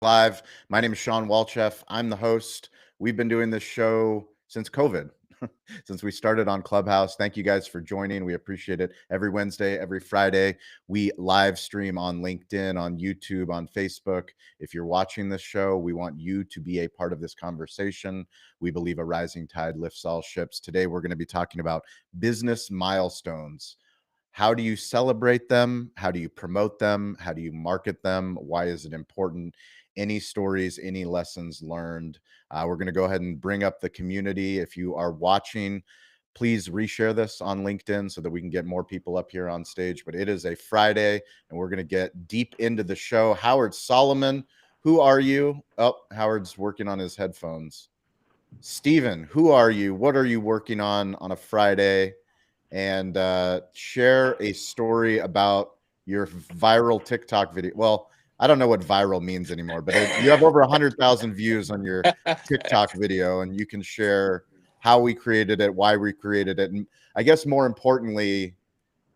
Live. My name is Sean Walchef. I'm the host. We've been doing this show since COVID, since we started on Clubhouse. Thank you guys for joining. We appreciate it. Every Wednesday, every Friday, we live stream on LinkedIn, on YouTube, on Facebook. If you're watching this show, we want you to be a part of this conversation. We believe a rising tide lifts all ships. Today, we're going to be talking about business milestones. How do you celebrate them? How do you promote them? How do you market them? Why is it important? Any stories, any lessons learned? We're going to go ahead and bring up the community. If you are watching, please reshare this on LinkedIn so that we can get more people up here on stage. But it is a Friday, and we're going to get deep into the show. Howard Solomon, who are you? Oh, Howard's working on his headphones. Steven, who are you? What are you working on a Friday? And share a story about your viral TikTok video. Well, I don't know what viral means anymore, but you have over 100,000 views on your TikTok video, and you can share how we created it, why we created it. And I guess more importantly,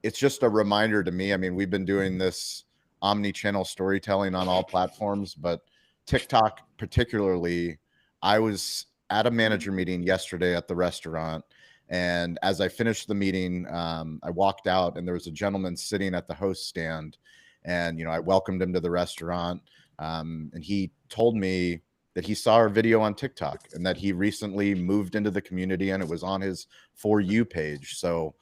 it's just a reminder to me. I mean, we've been doing this omni-channel storytelling on all platforms, but TikTok particularly, I was at a manager meeting yesterday at the restaurant. And as I finished the meeting, I walked out and there was a gentleman sitting at the host stand. And, I welcomed him to the restaurant. And he told me that he saw our video on TikTok and that he recently moved into the community and it was on his For You page. So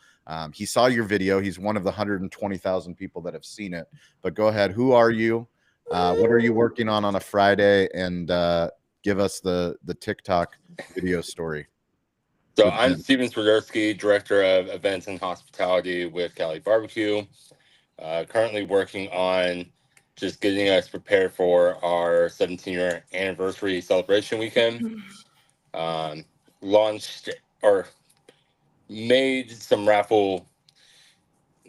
he saw your video. He's one of the 120,000 people that have seen it. But go ahead. Who are you? What are you working on a Friday? And give us the TikTok video story. So I'm Steven Swiderski, Director of Events and Hospitality with Cali Barbecue. Currently working on just getting us prepared for our 17-year anniversary celebration weekend. Launched or made some raffle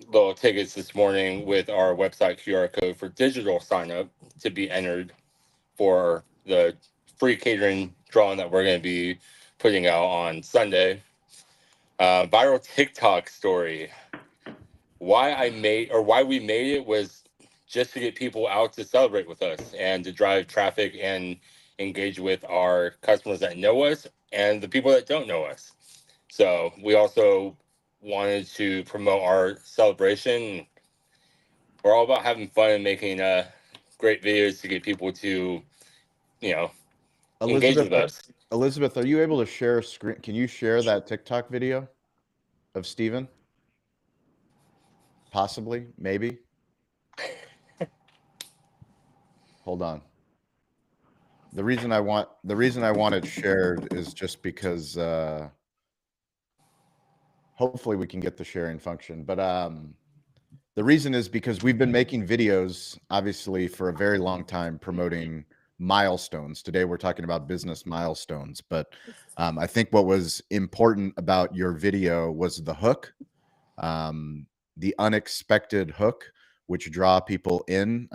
little tickets this morning with our website QR code for digital sign up to be entered for the free catering drawing that we're going to be putting out on Sunday. Viral TikTok story. Why we made it was just to get people out to celebrate with us and to drive traffic and engage with our customers that know us and the people that don't know us. So we also wanted to promote our celebration. We're all about having fun and making great videos to get people to, engage with us. Elizabeth, are you able to share a screen? Can you share that TikTok video of Steven? Possibly, maybe. Hold on. The reason I want it shared is just because hopefully we can get the sharing function. But the reason is because we've been making videos, obviously, for a very long time promoting milestones. Today we're talking about business milestones, but I think what was important about your video was the hook, the unexpected hook, which draw people in.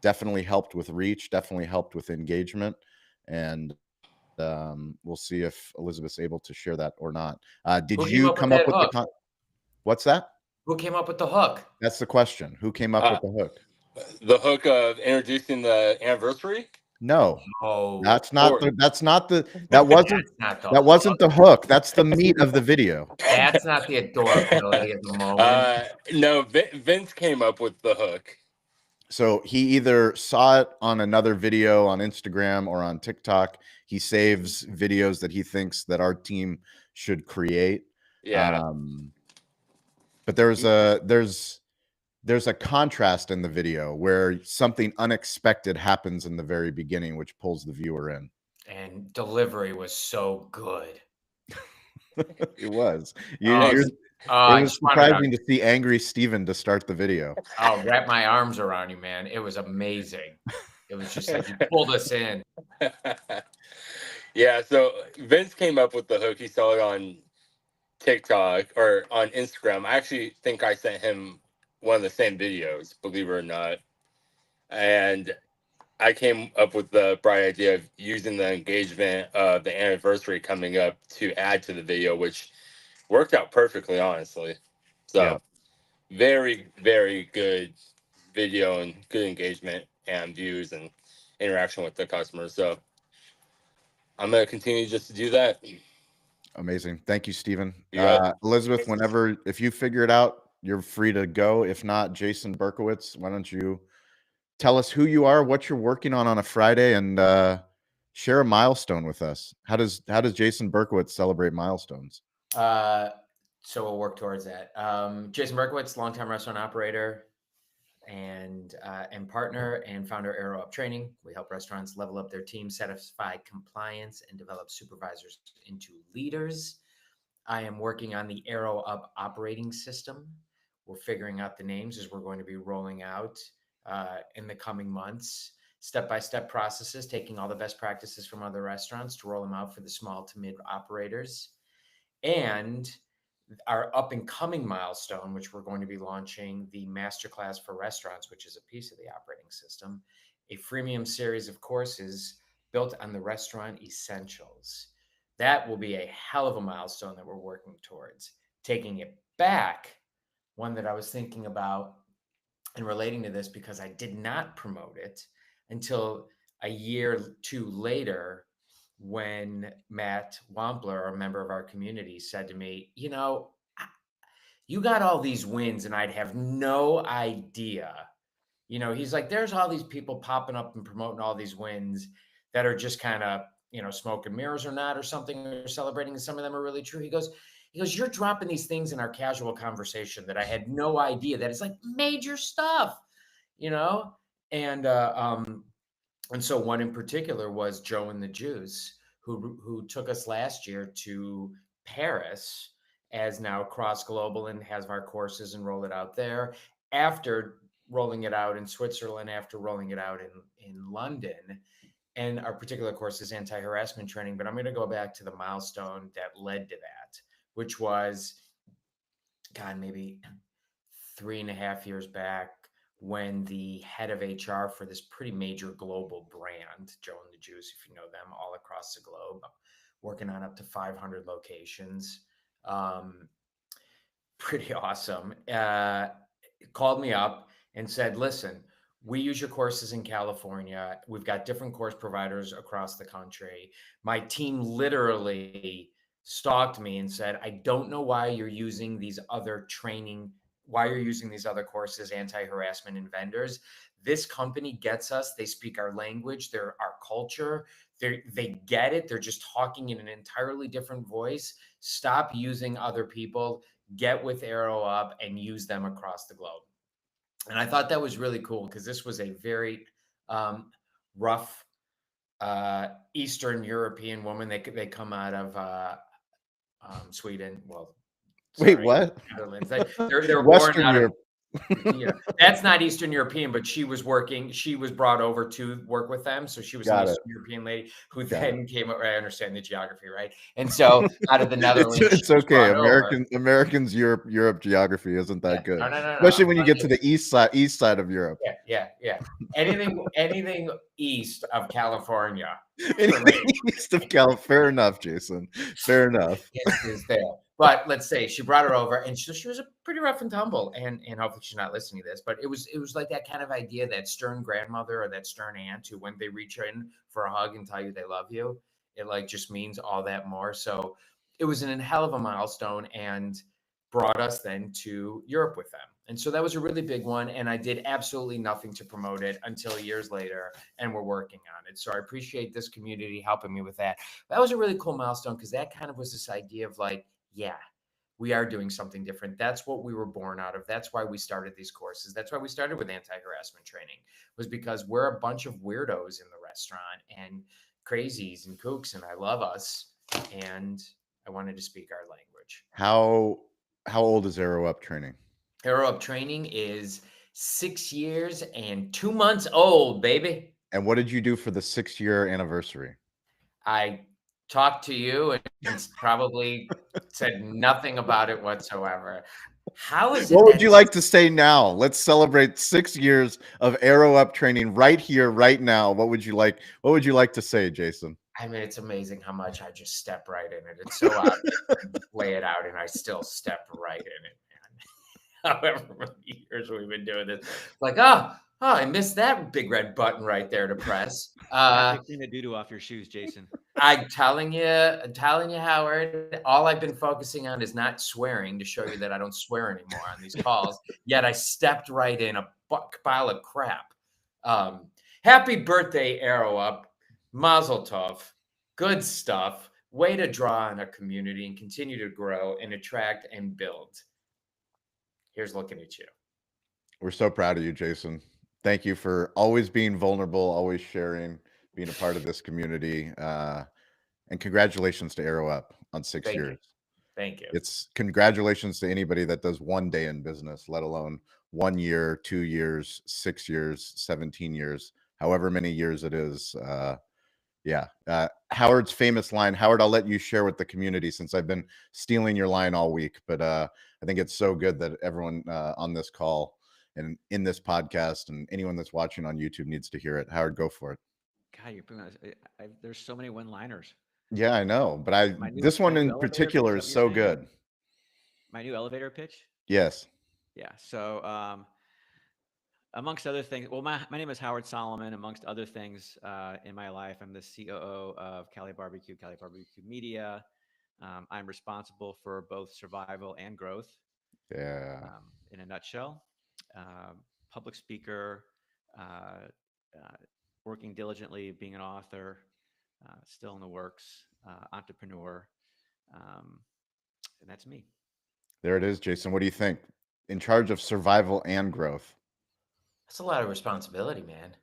Definitely helped with reach, definitely helped with engagement. And we'll see if Elizabeth's able to share that or not. Did you come up with the what's that? Who came up with the hook? That's the question. Who came up with the hook? The hook of introducing the anniversary? No. Oh, that wasn't the hook. That's the meat of the video. That's not the adorability of the moment. No, Vince came up with the hook. So he either saw it on another video on Instagram or on TikTok. He saves videos that he thinks that our team should create. Yeah. But there's a contrast in the video where something unexpected happens in the very beginning, which pulls the viewer in. And delivery was so good. It was. It was surprising to see angry Steven to start the video. I'll wrap my arms around you, man. It was amazing. It was just like you pulled us in. Yeah, so Vince came up with the hook. He saw it on TikTok or on Instagram. I actually think I sent him one of the same videos, believe it or not. And I came up with the bright idea of using the engagement of the anniversary coming up to add to the video, which worked out perfectly, honestly. So very, very good video and good engagement and views. And interaction with the customers. So I'm going to continue just to do that. Amazing. Thank you, Stephen. Yeah. Elizabeth, if you figure it out, you're free to go. If not, Jason Berkowitz, why don't you tell us who you are, what you're working on a Friday, and share a milestone with us. How does Jason Berkowitz celebrate milestones? So we'll work towards that. Jason Berkowitz, longtime restaurant operator and partner and founder Arrow Up Training. We help restaurants level up their team, satisfy compliance, and develop supervisors into leaders. I am working on the Arrow Up operating system. We're figuring out the names as we're going to be rolling out in the coming months. Step-by-step processes, taking all the best practices from other restaurants to roll them out for the small to mid operators. And our up and coming milestone, which we're going to be launching the masterclass for restaurants, which is a piece of the operating system, a freemium series of courses built on the restaurant essentials. That will be a hell of a milestone that we're working towards. Taking it back, one that I was thinking about and relating to this because I did not promote it until a year or two later when Matt Wampler, a member of our community, said to me, you got all these wins and I'd have no idea. He's like, there's all these people popping up and promoting all these wins that are just kind of, smoke and mirrors or not or something, or celebrating, and some of them are really true. He goes, you're dropping these things in our casual conversation that I had no idea that it's like major stuff, and so one in particular was Joe and the Juice, who took us last year to Paris as now Cross Global and has our courses and roll it out there. After rolling it out in Switzerland, after rolling it out in London, and our particular course is anti-harassment training. But I'm going to go back to the milestone that led to that, which was, God, maybe 3.5 years back, when the head of HR for this pretty major global brand, Joe and the Juice, if you know them, all across the globe, working on up to 500 locations, pretty awesome, called me up and said, listen, we use your courses in California. We've got different course providers across the country. My team literally stalked me and said, I don't know why you're using these other courses, anti-harassment and vendors. This company gets us. They speak our language. They're our culture. They get it. They're just talking in an entirely different voice. Stop using other people. Get with Arrow Up and use them across the globe. And I thought that was really cool because this was a very rough Eastern European woman. They come out of Sweden. Well, Wait, what? Netherlands. They're Western born out Europe. That's not Eastern European, but she was brought over to work with them. So she was an Eastern European lady who then came over. I understand the geography, right? And so out of the Netherlands, it's okay. Americans, Europe geography isn't that good. No. Especially when you get to the east side of Europe. Yeah. Anything east of California. East of California. Fair enough, Jason. Fair enough. Is there. But let's say she brought her over, and she was a pretty rough and tumble. And hopefully she's not listening to this, but it was like that kind of idea, that stern grandmother or that stern aunt who, when they reach in for a hug and tell you they love you, it like just means all that more. So it was a hell of a milestone and brought us then to Europe with them. And so that was a really big one. And I did absolutely nothing to promote it until years later, and we're working on it. So I appreciate this community helping me with that. That was a really cool milestone because that kind of was this idea of like, yeah, we are doing something different. That's what we were born out of. That's why we started these courses. That's why we started with anti-harassment training, was because we're a bunch of weirdos in the restaurant and crazies and kooks, and I love us. And I wanted to speak our language. How old is Arrow Up Training? Arrow Up Training is 6 years and 2 months old, baby. And what did you do for the 6-year anniversary? I talked to you and probably said nothing about it whatsoever. How is it? What would you like to say now? Let's celebrate 6 years of Arrow Up Training right here, right now. What would you like to say, Jason? I mean, it's amazing how much I just step right in it. It's so obvious to lay it out, and I still step right in it, man. However many years we've been doing this, like, Oh, I missed that big red button right there to press. After you clean the doo-doo off your shoes, Jason. I'm telling you, Howard, all I've been focusing on is not swearing to show you that I don't swear anymore on these calls. Yet I stepped right in a pile of crap. Happy birthday, Arrow Up. Mazel tov. Good stuff. Way to draw on a community and continue to grow and attract and build. Here's looking at you. We're so proud of you, Jason. Thank you for always being vulnerable, always sharing, being a part of this community. And congratulations to Arrow Up on 6 Thank years. you. Thank you. It's congratulations to anybody that does one day in business, let alone 1 year, 2 years, 6 years, 17 years, however many years it is. Yeah. Howard's famous line, Howard, I'll let you share with the community since I've been stealing your line all week, but I think it's so good that everyone on this call and in this podcast and anyone that's watching on YouTube needs to hear it. Howard, go for it. God, there's so many one-liners. Yeah, I know, but this one in particular is so good. My new elevator pitch? Yes. Yeah. So, amongst other things, well, my name is Howard Solomon. Amongst other things in my life, I'm the COO of Cali Barbecue Media. I'm responsible for both survival and growth. Yeah. In a nutshell, public speaker, working diligently, being an author, still in the works, entrepreneur, and that's me. There it is, Jason. What do you think? In charge of survival and growth. That's a lot of responsibility, man.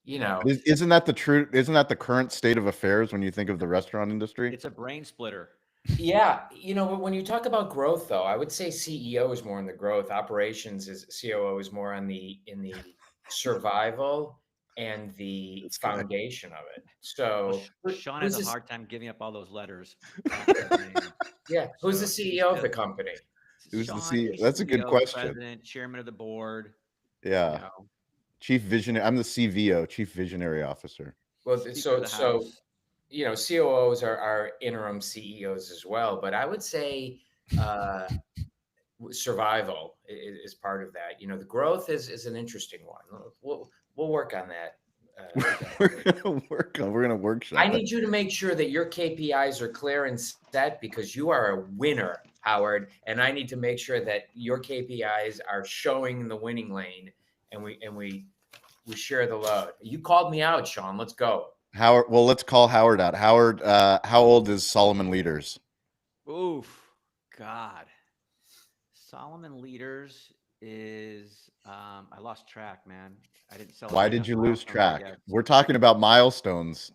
You know, Isn't that the truth? Isn't that the current state of affairs when you think of the restaurant industry? It's a brain splitter. Yeah, when you talk about growth, though, I would say CEO is more in the growth. Operations is COO is more on the survival and the foundation of it. So Sean has a hard time giving up all those letters. Yeah, who's the CEO of the company? Who's Sean, the CEO? That's a good question. President, chairman of the board. Yeah. Chief visionary. I'm the CVO, Chief Visionary Officer. Well, so COOs are interim CEOs as well, but I would say survival is part of that. The growth is an interesting one. We'll work on that. We're gonna workshop. I need you to make sure that your KPIs are clear and set because you are a winner, Howard, and I need to make sure that your KPIs are showing the winning lane, and we share the load. You called me out, Sean. Let's go. Howard. Well, let's call Howard out. Howard, how old is Solomon Leaders? Oof, God. Solomon Leaders is I lost track, man. I didn't celebrate. Why did you lose track? We're talking about milestones.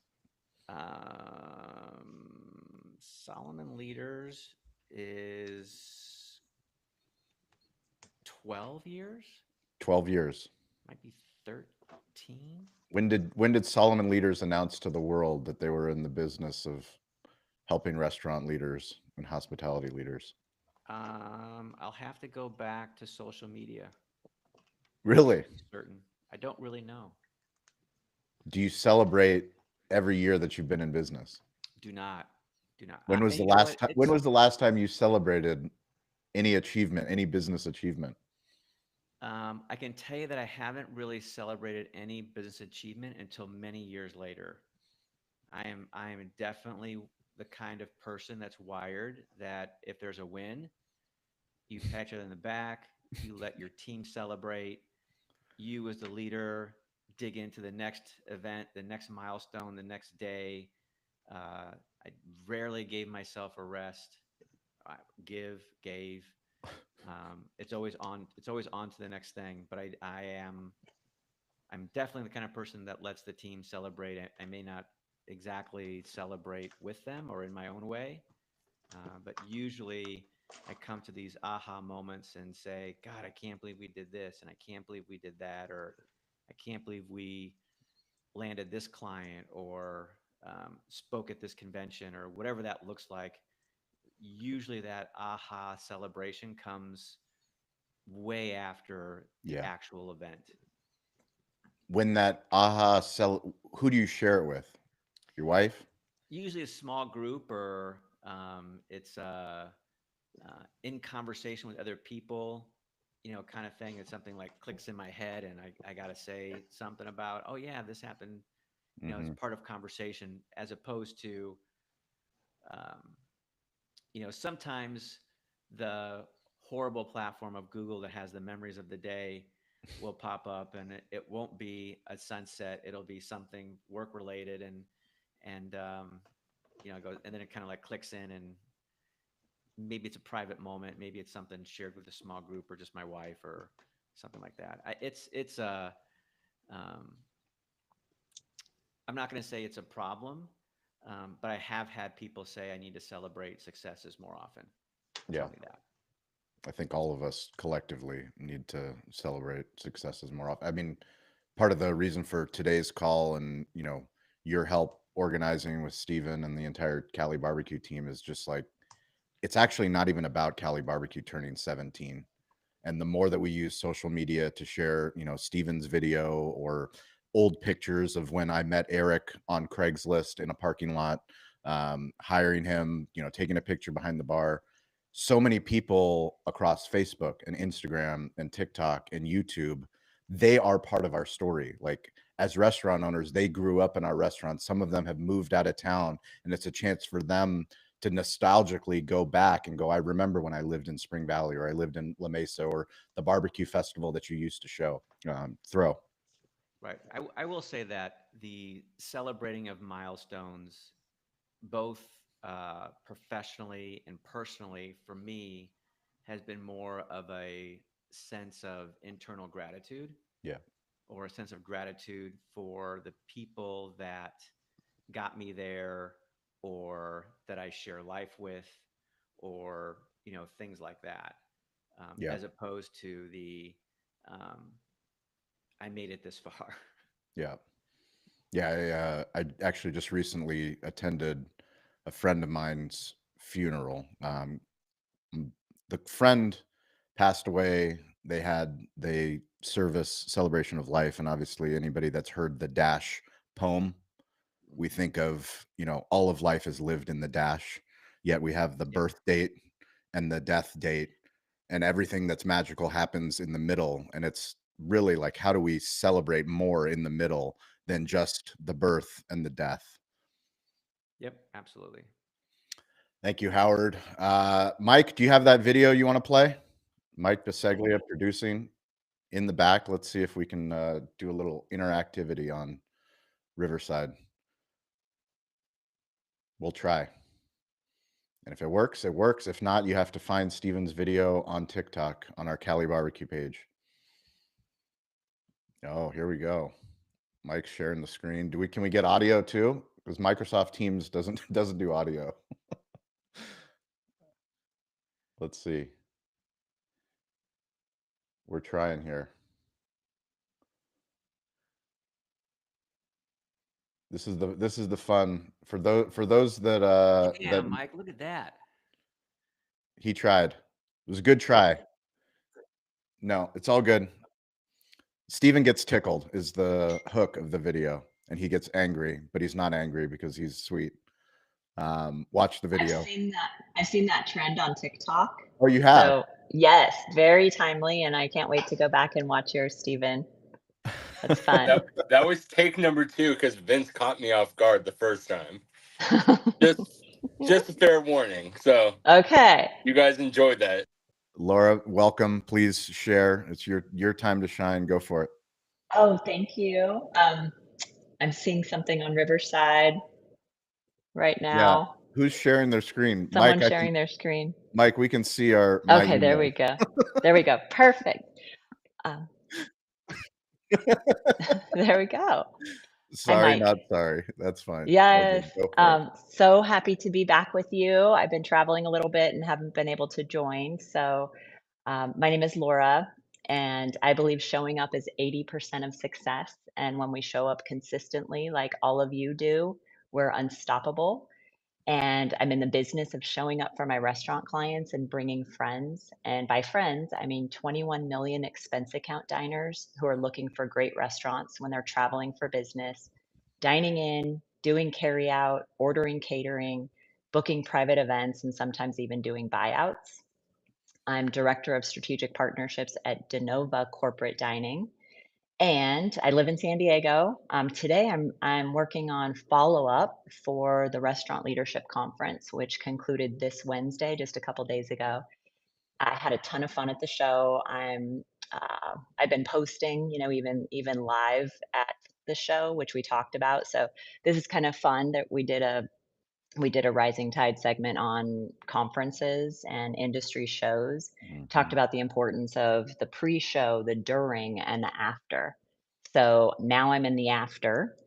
Solomon Leaders is 12 years. 12 years. Might be 13. When did Solomon Leaders announce to the world that they were in the business of helping restaurant leaders and hospitality leaders? I'll have to go back to social media. Really? Certain. I don't really know. Do you celebrate every year that you've been in business? Do not. When was the last time? When was the last time you celebrated any achievement, any business achievement? I can tell you that I haven't really celebrated any business achievement until many years later. I am definitely the kind of person that's wired that if there's a win, you pat each other in the back, you let your team celebrate, you as the leader dig into the next event, the next milestone, the next day. I rarely gave myself a rest. I gave. It's always on. It's always on to the next thing. But I'm definitely the kind of person that lets the team celebrate. I may not exactly celebrate with them or in my own way, but usually I come to these aha moments and say, God, I can't believe we did this, and I can't believe we did that, or I can't believe we landed this client or spoke at this convention or whatever that looks like. Usually that aha celebration comes way after the actual event. When that aha who do you share it with? Your wife? Usually a small group, or it's in conversation with other people. kind of thing. It's something like clicks in my head, and I got to say something about, oh yeah, this happened. It's part of conversation, as opposed to, um, sometimes the horrible platform of Google that has the memories of the day will pop up, and it won't be a sunset. It'll be something work related, and it goes, and then it kind of like clicks in, and maybe it's a private moment, maybe it's something shared with a small group or just my wife or something like that. It's a um, I'm not going to say it's a problem, but I have had people say I need to celebrate successes more often. Yeah. Tell me that. I think all of us collectively need to celebrate successes more often. I mean, part of the reason for today's call and, your help organizing with Steven and the entire Cali Barbecue team is just like, it's actually not even about Cali Barbecue turning 17. And the more that we use social media to share, Steven's video or old pictures of when I met Eric on Craigslist in a parking lot, hiring him, taking a picture behind the bar. So many people across Facebook and Instagram and TikTok and YouTube, they are part of our story. Like, as restaurant owners, they grew up in our restaurants. Some of them have moved out of town, and it's a chance for them to nostalgically go back and go, I remember when I lived in Spring Valley, or I lived in La Mesa, or the barbecue festival that you used to throw. Right. I will say that the celebrating of milestones, both professionally and personally, for me, has been more of a sense of internal gratitude, Yeah. or a sense of gratitude for the people that got me there, or that I share life with, or things like that, Yeah. as opposed to the um, I made it this far. Yeah. Yeah. I actually just recently attended a friend of mine's funeral. The friend passed away. They had the service celebration of life. And obviously, anybody that's heard the Dash poem, we think of, all of life is lived in the dash, yet we have the Yep. birth date and the death date, and everything that's magical happens in the middle. And it's really like, how do we celebrate more in the middle than just the birth and the death? Yep, absolutely. Thank you, Howard. Mike, do you have that video you want to play? Mike Biseglia producing in the back. Let's see if we can do a little interactivity on Riverside. We'll try. And if it works, it works. If not, you have to find Steven's video on TikTok on our Cali Barbecue page. Oh, here we go. Mike's sharing the screen. Can we get audio too? Because Microsoft Teams doesn't do audio. Let's see. We're trying here. This is the fun for those that Yeah, Mike, look at that. he tried. It was a good try. No, it's all good. Steven gets tickled is the hook of the video, and he gets angry, but he's not angry because he's sweet. Watch the video. I've seen that trend on TikTok. Oh, you have? So yes, very timely, and I can't wait to go back and watch yours, Steven. That's fun. That was take number 2 because Vince caught me off guard the first time. Just a fair warning. So Okay. you guys enjoyed that. Laura, welcome. Please share. It's your time to shine. Go for it. Oh, thank you. I'm seeing something on Riverside right Yeah. now. Who's sharing their screen? Someone Mike, sharing their screen. Mike, we can see my Okay, there email. we go. There we go. Perfect. There we go. Sorry, Mike. not sorry. That's fine. All good. Yes. Go for it. So happy to be back with you. I've been traveling a little bit and haven't been able to join. So, my name is Laura, and I believe showing up is 80% of success. And when we show up consistently, like all of you do, we're unstoppable. And I'm in the business of showing up for my restaurant clients and bringing friends. And by friends, I mean 21 million expense account diners who are looking for great restaurants when they're traveling for business, dining in, doing carry out, ordering catering, booking private events, and sometimes even doing buyouts. I'm Director of Strategic Partnerships at Denova Corporate Dining, and I live in San Diego. Today, I'm working on follow up for the Restaurant Leadership Conference, which concluded this Wednesday, just a couple days ago. I had a ton of fun at the show. I've been posting, even live at the show, which we talked about. So this is kind of fun that we did a rising tide segment on conferences and industry shows. Talked Mhm. about the importance of the pre-show, the during, and the after. So now I'm in the after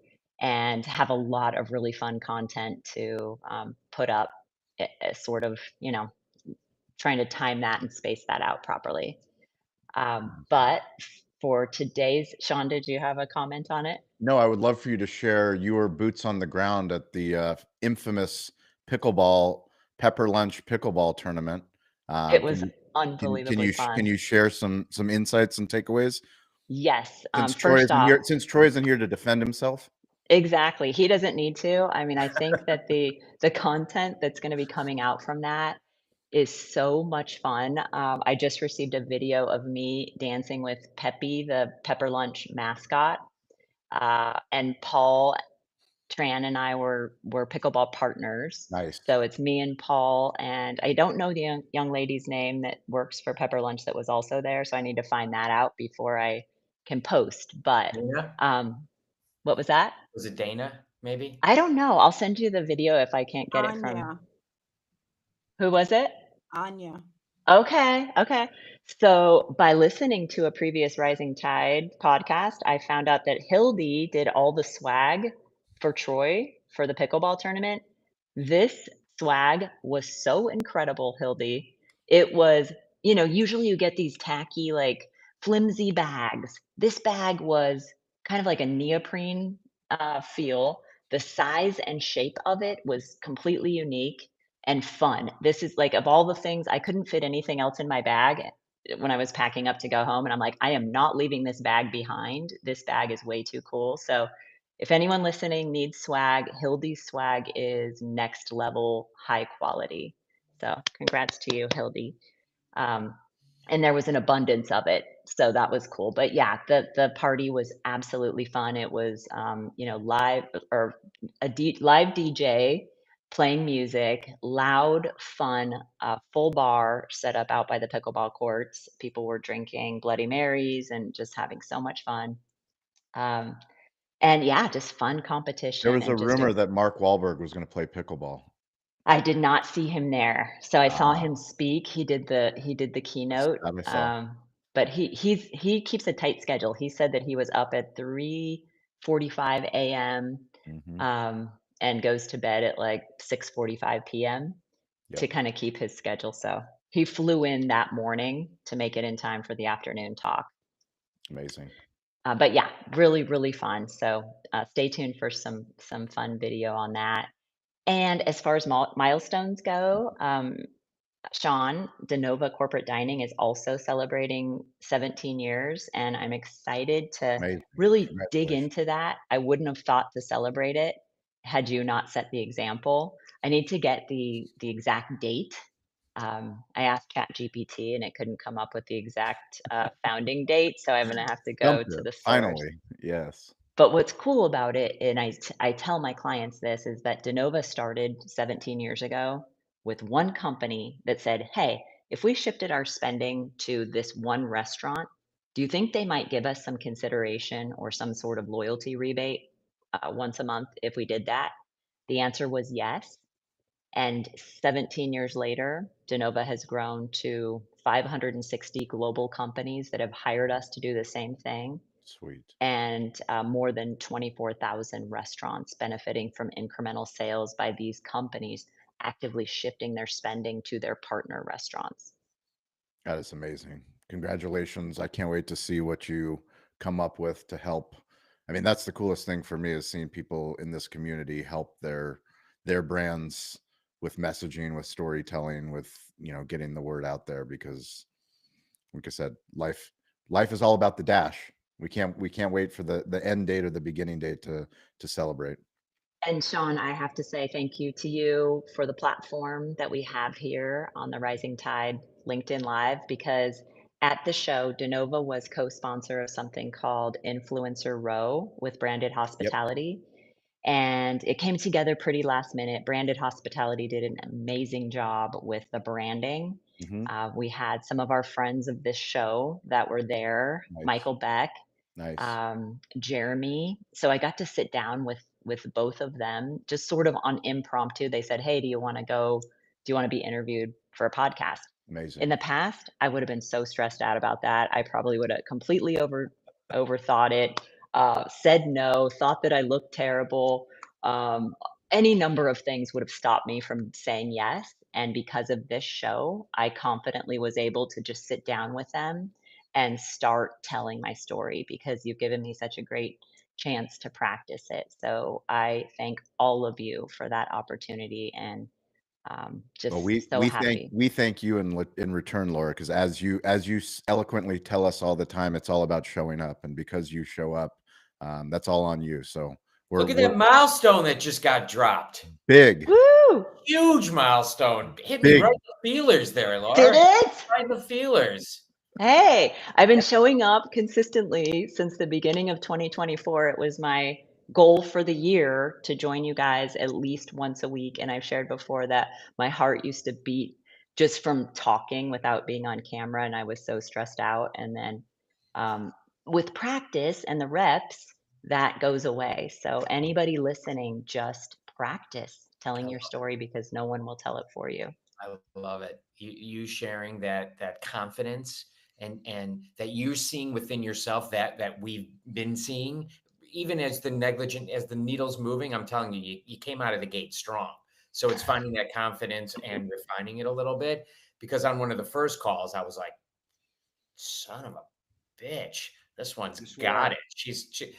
and have a lot of really fun content to put up, sort of, trying to time that and space that out properly. Awesome. But for today's, Sean, did you have a comment on it? No, I would love for you to share your boots on the ground at the infamous pickleball pepper lunch pickleball tournament. It Can was you unbelievably can fun. you share some insights and takeaways Yes. since Troy First isn't off, here to defend himself? exactly. He doesn't need to. I mean, I think that the content that's gonna be coming out from that is so much fun. I just received a video of me dancing with Peppy, the Pepper Lunch mascot, and Paul Tran and I were pickleball partners. Nice. So it's me and Paul, and I don't know the young lady's name that works for Pepper Lunch that was also there, so I need to find that out before I can post. But, Dana? um what was that? Was it Dana, maybe? I don't know. I'll send you the video if I can't get it from Anya. who was it? Anya. Okay, okay. So by listening to a previous Rising Tide podcast, I found out that Hildy did all the swag for Troy for the pickleball tournament. This swag was so incredible, Hildy. It was, usually you get these tacky, like flimsy bags. This bag was kind of like a neoprene feel. The size and shape of it was completely unique and fun. This is like, of all the things, I couldn't fit anything else in my bag when I was packing up to go home. And I'm like, I am not leaving this bag behind. This bag is way too cool. So if anyone listening needs swag, Hildy's swag is next level high quality. So congrats to you, Hildy. Um, and there was an abundance of it, so that was cool. But yeah, the party was absolutely fun. It was, live or live DJ playing music, loud, fun, full bar set up out by the pickleball courts. People were drinking Bloody Marys and just having so much fun. Um, and yeah, just fun There competition was a and just a rumor that Mark Wahlberg was going to play pickleball. I did not see him there. So I saw Ah, him speak. He did the keynote. that I saw. But he keeps a tight schedule. He said that he was up at 3:45 a.m. Hmm. um, and goes to bed at like 6:45 p.m. to Yep, kind of keep his schedule. So he flew in that morning to make it in time for the afternoon talk. amazing. But yeah, really, really fun. So stay tuned for some fun video on that. And as far as milestones go, Sean, Denova Corporate Dining is also celebrating 17 years, and I'm excited to Amazing. really dig Congratulations. into that. I wouldn't have thought to celebrate it had you not set the example. I need to get the exact date. I asked ChatGPT, and it couldn't come up with the exact founding date, so I'm gonna have to go Stumped to it. the source. Finally. Yes. But what's cool about it, and I tell my clients this, is that Denova started 17 years ago with one company that said, "Hey, if we shifted our spending to this one restaurant, do you think they might give us some consideration or some sort of loyalty rebate once a month if we did that?" The answer was yes. And 17 years later, Denova has grown to 560 global companies that have hired us to do the same thing Sweet. and more than 24,000 restaurants benefiting from incremental sales by these companies actively shifting their spending to their partner restaurants. That is amazing. Congratulations. I can't wait to see what you come up with to help. I mean, that's the coolest thing for me is seeing people in this community help their brands with messaging, with storytelling, with, getting the word out there because like I said, life is all about the dash. We can't wait for the end date or the beginning date to celebrate. And Sean, I have to say thank you to you for the platform that we have here on the Rising Tide LinkedIn Live, because at the show, Denova was co-sponsor of something called Influencer Row with Branded Yep. Hospitality. And it came together pretty last minute. Branded Hospitality did an amazing job with the branding. Hmm. We had some of our friends of this show that were there, Nice. Michael Beck, Nice. Jeremy. So I got to sit down with both of them, just sort of on impromptu. They said, "Hey, do you want to go? Do you want to be interviewed for a podcast?" In Amazing. the past, I would have been so stressed out about that. I probably would have completely overthought it, said no, thought that I looked terrible. Um, any number of things would have stopped me from saying yes. And because of this show, I confidently was able to just sit down with them and start telling my story, because you've given me such a great chance to practice it. So I thank all of you for that opportunity, and Well, just we so we thank happy. we thank you in return, Laura, because as you eloquently tell us all the time, it's all about showing up, and because you show up, that's all on you. So Look at we're that milestone that just got dropped. big, Woo! Huge milestone. Hit me right big. in the feelers there, Did Laura. it? Right in the feelers. Hey, I've been showing up consistently since the beginning of 2024. It was my goal for the year to join you guys at least once a week. And I've shared before that my heart used to beat just from talking without being on camera. And I was so stressed out. And then um, with practice and the reps, that goes away. So, anybody listening, just practice telling your story, because no one will tell it for you. I love it. You sharing that confidence and that you're seeing within yourself that we've been seeing, even as the needle's moving. I'm telling you, you came out of the gate strong. So it's finding that confidence and refining it a little bit. Because on one of the first calls, I was like, "Son of a bitch, this one's You got swore. it."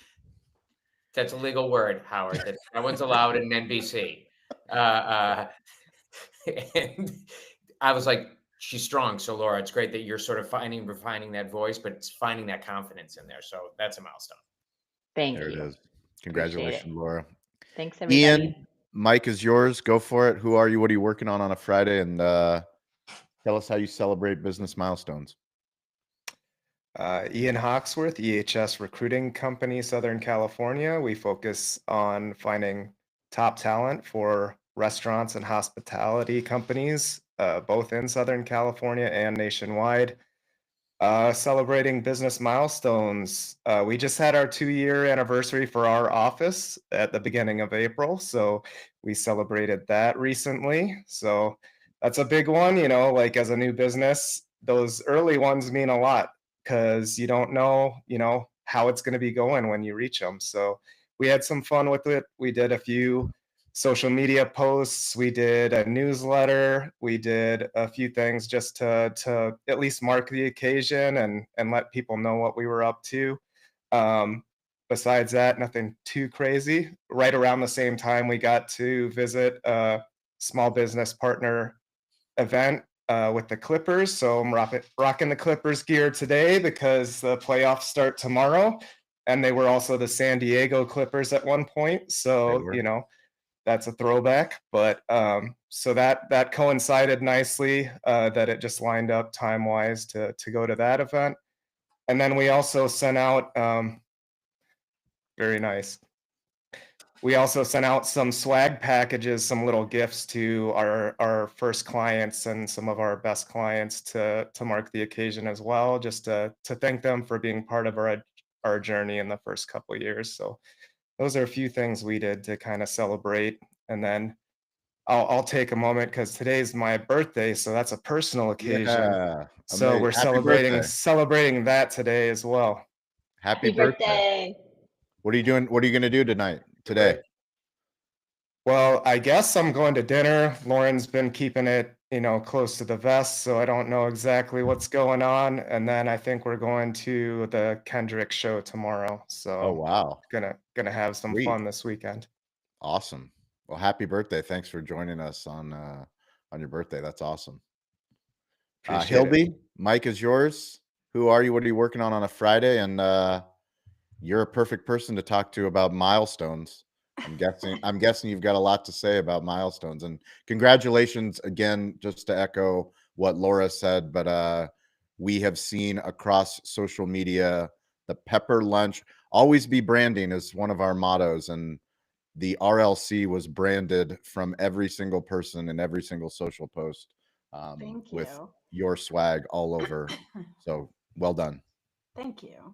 That's a legal word, Howard. That one's allowed in NBC. Uh, and I was like, she's strong. So Laura, it's great that you're sort of refining that voice, but it's finding that confidence in there. So that's a milestone. Thank There it you. is. Appreciate it. Congratulations, Laura. Thanks, everybody. Ian, Mike is yours. Go for it. Who are you? What are you working on a Friday? And tell us how you celebrate business milestones. Ian Hawksworth, EHS Recruiting Company, Southern California. We focus on finding top talent for restaurants and hospitality companies, both in Southern California and nationwide. Celebrating business milestones. We just had our 2-year anniversary for our office at the beginning of April. So we celebrated that recently. So that's a big one, like as a new business, those early ones mean a lot because you don't know, how it's going to be going when you reach them. So we had some fun with it. We did a few social media posts, we did a newsletter, we did a few things just to at least mark the occasion and let people know what we were up to. Besides that, nothing too crazy. Right around the same time, we got to visit a small business partner event with the Clippers. So I'm rocking the Clippers gear today because the playoffs start tomorrow. And they were also the San Diego Clippers at one point. They So, were. that's a throwback. But so that coincided nicely, that it just lined up time wise to go to that event. And then we also sent out very nice. We also sent out some swag packages, some little gifts to our first clients and some of our best clients to mark the occasion as well, just to thank them for being part of our journey in the first couple of years. So those are a few things we did to kind of celebrate. And then I'll take a moment because today's my birthday, so that's a personal occasion. Yeah. So we're Happy birthday. celebrating that today as well. Happy Happy birthday. birthday. What are you doing? What are you going to do today? Well, I guess I'm going to dinner. Lauren's been keeping it, close to the vest, so I don't know exactly what's going on. And then I think we're going to the Kendrick show tomorrow. Oh, So wow. gonna have some Sweet. fun this weekend. Awesome. Well, happy birthday. Thanks for joining us on your birthday. That's awesome. Appreciate it. Hilby, Mike is yours. Who are you? What are you working on a Friday? And you're a perfect person to talk to about milestones. I'm guessing you've got a lot to say about Milestones, and congratulations again, just to echo what Laura said, but we have seen across social media the pepper lunch. Always be branding is one of our mottos, and the RLC was branded from every single person in every single social post, Thank with you. your swag all over. So well done. Thank you.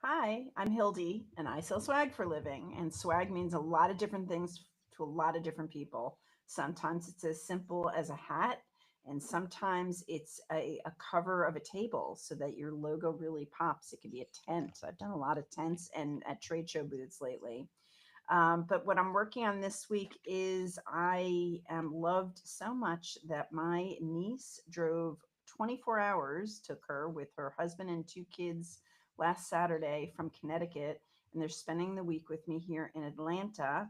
Hi, I'm Hildy, and I sell swag for a living. And swag means a lot of different things to a lot of different people. Sometimes it's as simple as a hat, and sometimes it's a cover of a table so that your logo really pops. It could be a tent. I've done a lot of tents and at trade show booths lately. But what I'm working on this week is I am loved so much that my niece drove 24 hours, took her with her husband and two kids last Saturday from Connecticut, and they're spending the week with me here in Atlanta.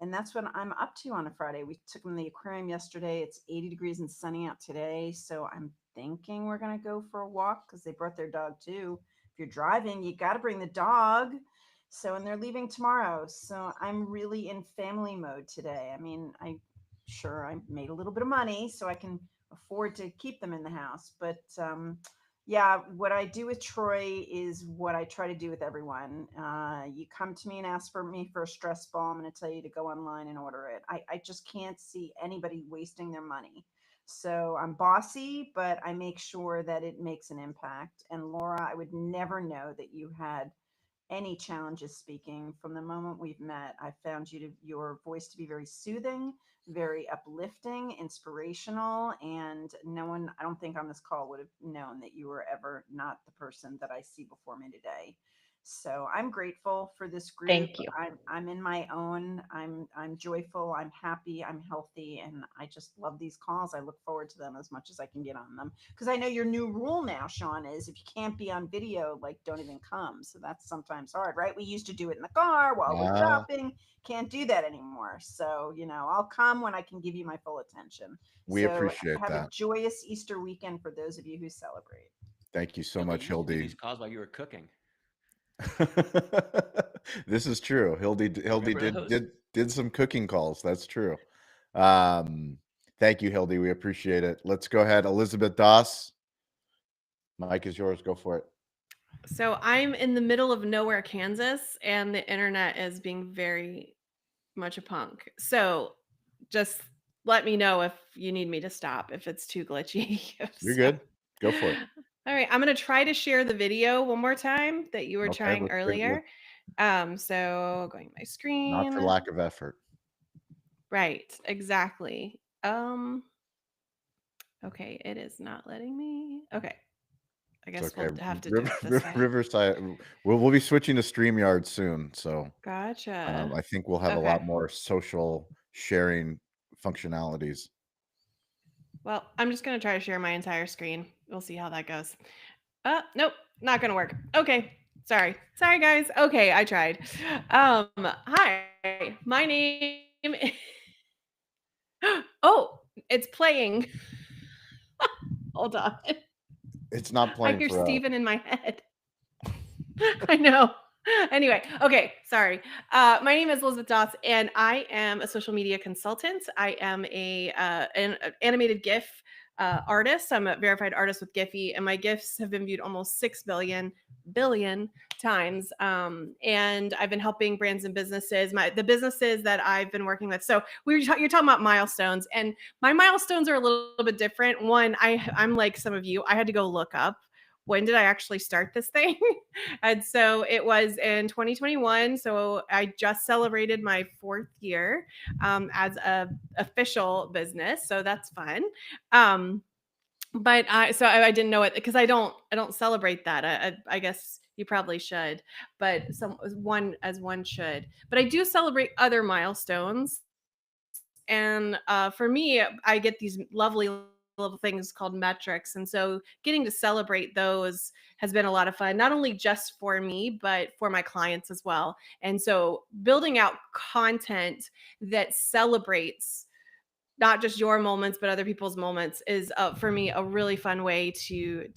And that's what I'm up to on a Friday. We took them to the aquarium yesterday. It's 80 degrees and sunny out today. So I'm thinking we're going to go for a walk because they brought their dog too. If you're driving, you got to bring the dog. So, and they're leaving tomorrow. So I'm really in family mode today. I mean, I made a little bit of money so I can afford to keep them in the house. But yeah, what I do with Troy is what I try to do with everyone. You come to me and ask for me for a stress ball, I'm going to tell you to go online and order it. I just can't see anybody wasting their money. So I'm bossy, but I make sure that it makes an impact. And Laura, I would never know that you had any challenges speaking. From the moment we've met, I found your voice to be very soothing, very uplifting, inspirational, and no one, I don't think on this call would have known that you were ever not the person that I see before me today. So I'm grateful for this group. Thank you. I'm in my own. I'm joyful. I'm happy. I'm healthy, and I just love these calls. I look forward to them as much as I can get on them because I know your new rule now, Sean, is if you can't be on video, like don't even come. So that's sometimes hard, right? We used to do it in the car while we're Ah, shopping. Can't do that anymore. So, I'll come when I can give you my full attention. we So appreciate have a that. joyous Easter weekend for those of you who celebrate. Thank you so Hildy, much, you used to do Hildy. these calls while you were cooking. This is true. Hildy Remember did those? did some cooking calls. That's true. Um, Thank you, Hildy. We appreciate it. Let's go ahead. Elizabeth Doss, Mike is yours. Go for it. So I'm in the middle of nowhere, Kansas, and the internet is being very much a punk. So just let me know if you need me to stop, if it's too glitchy. You're So, good. Go for it. all right, I'm going to try to share the video one more time that you were Okay, trying earlier. So going to my not for screen. lack of effort. Right, exactly. Okay, it is not letting me. Okay. I It's guess okay. we'll have to do it this way. Riverside. We'll be switching to StreamYard soon, so Gotcha. I think we'll have a Okay. lot more social sharing functionalities. Well, I'm just going to try to share my entire screen. We'll see how that goes. Nope, not going to work. Okay. Sorry. Sorry, guys. Okay, I tried. Hi. My name Oh, it's playing. Hold on. It's not I playing hear for us. Steven in my head. I know. Anyway, okay, sorry. My name is Elizabeth Doss, and I am a social media consultant. I am an animated GIF artist. I'm a verified artist with Giphy, and my GIFs have been viewed almost 6 billion times. And I've been helping brands and businesses. The businesses that I've been working with. So you're talking about milestones, and my milestones are a little bit different. One, I'm like some of you. I had to go look up when did I actually start this thing? And so it was in 2021. So I just celebrated my 4th year as a official business. So that's fun. But I didn't know it because I don't celebrate that. I guess you probably should, but one should. But I do celebrate other milestones. And for me, I get these lovely little things called metrics. And so getting to celebrate those has been a lot of fun, not only just for me, but for my clients as well. And so building out content that celebrates not just your moments, but other people's moments is for me a really fun way to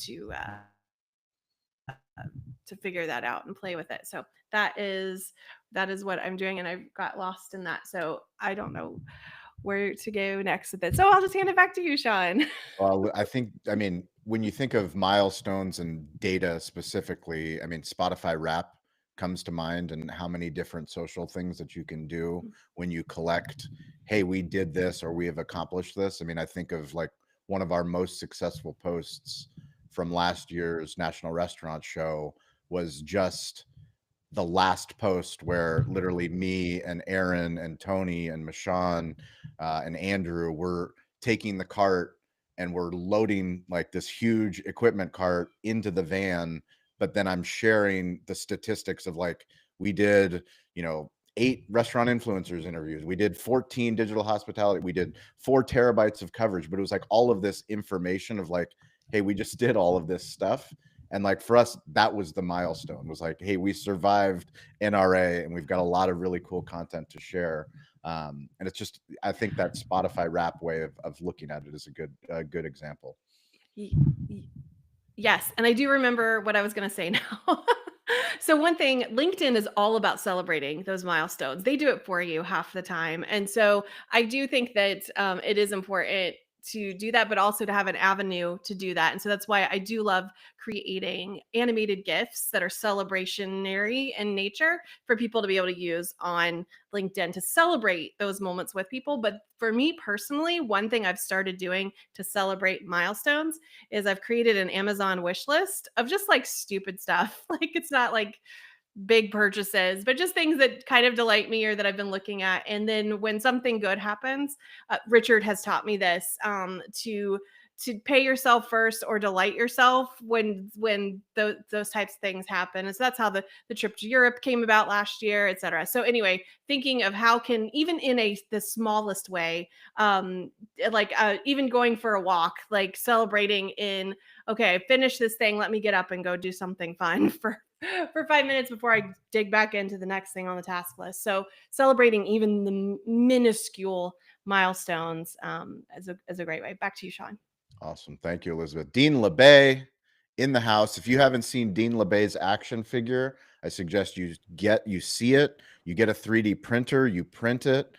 figure that out and play with it. So that is that is what I'm doing, and I got lost in that. So I don't know where to go next with it. So I'll just hand it back to you, Sean. Well, I mean, when you think of milestones and data specifically, I mean, Spotify Wrap comes to mind, and how many different social things that you can do when you collect, hey, we did this or we have accomplished this. I mean, I think of like one of our most successful posts from last year's National Restaurant Show was just the last post where literally me and Aaron and Tony and Michonne and Andrew were taking the cart and we're loading like this huge equipment cart into the van. But then I'm sharing the statistics of like, we did, 8 restaurant influencers interviews. We did 14 digital hospitality. We did 4 terabytes of coverage, but it was like all of this information of like, hey, we just did all of this stuff. And like for us, that was the milestone, was like, hey, we survived NRA and we've got a lot of really cool content to share. And it's just, I think that Spotify Wrap way of looking at it is a good example. Yes. And I do remember what I was going to say now. So one thing, LinkedIn is all about celebrating those milestones. They do it for you half the time. And so I do think that it is important to do that, but also to have an avenue to do that. And so that's why I do love creating animated GIFs that are celebrationary in nature for people to be able to use on LinkedIn to celebrate those moments with people. But for me personally, one thing I've started doing to celebrate milestones is I've created an Amazon wish list of just like stupid stuff. Like it's not like big purchases, but just things that kind of delight me or that I've been looking at. And then when something good happens, Richard has taught me this, to pay yourself first or delight yourself when those types of things happen. And so that's how the trip to Europe came about last year, et cetera. So anyway, thinking of how can, even in the smallest way, even going for a walk, like celebrating in, okay, I finished this thing, let me get up and go do something fun for 5 minutes before I dig back into the next thing on the task list. So celebrating even the minuscule milestones as a great way. Back to you, Sean. Awesome. Thank you, Elizabeth. Dean LeBay in the house. If you haven't seen Dean LeBay's action figure, I suggest you see it. You get a 3D printer, you print it.